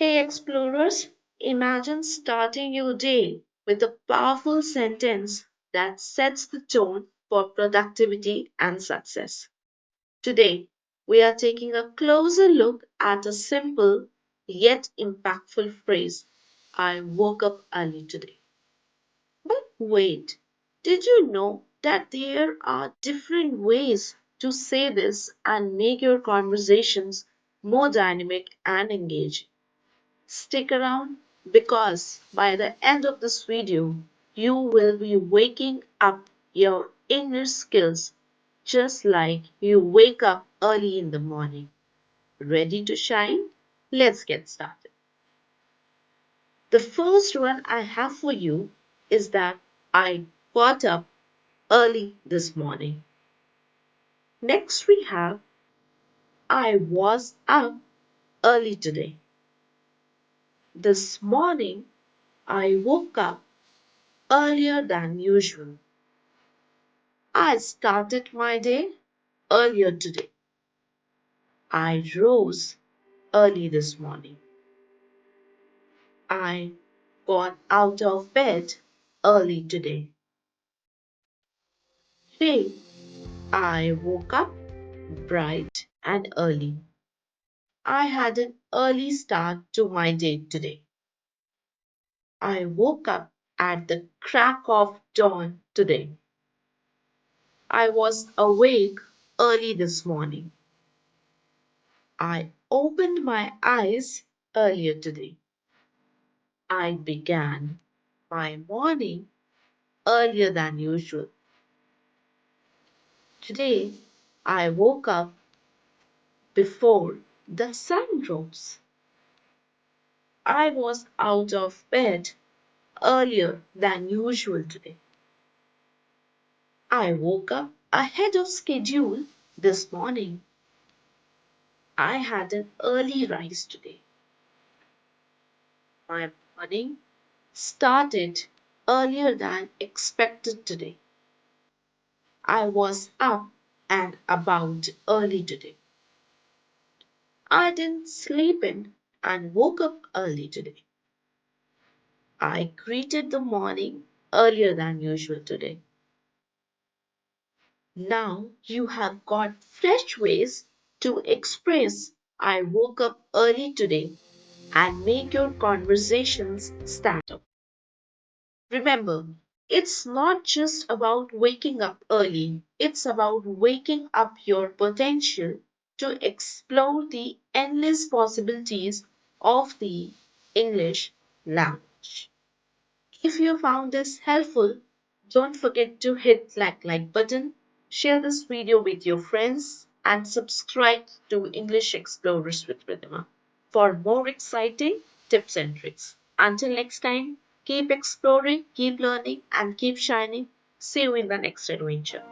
Hey explorers, imagine starting your day with a powerful sentence that sets the tone for productivity and success. Today, we are taking a closer look at a simple yet impactful phrase: I woke up early today. But wait, did you know that there are different ways to say this and make your conversations more dynamic and engaging? Stick around because by the end of this video, you will be waking up your English skills just like you wake up early in the morning. Ready to shine? Let's get started. The first one I have for you is that I got up early this morning. Next, we have I was up early today. This morning, I woke up earlier than usual. I started my day earlier today. I rose early this morning. I got out of bed early today. Today, I woke up bright and early. I had an early start to my day today. I woke up at the crack of dawn today. I was awake early this morning. I opened my eyes earlier today. I began my morning earlier than usual. Today, I woke up before the sun rose. I was out of bed earlier than usual today. I woke up ahead of schedule this morning. I had an early rise today. My morning started earlier than expected today. I was up and about early today. I didn't sleep in and woke up early today. I greeted the morning earlier than usual today. Now you have got fresh ways to express I woke up early today and make your conversations stand up. Remember, it's not just about waking up early, it's about waking up your potential to explore the endless possibilities of the English language. If you found this helpful, don't forget to hit like button, share this video with your friends, and subscribe to English Explorers with Rhythma for more exciting tips and tricks. Until next time, keep exploring, keep learning, and keep shining. See you in the next adventure.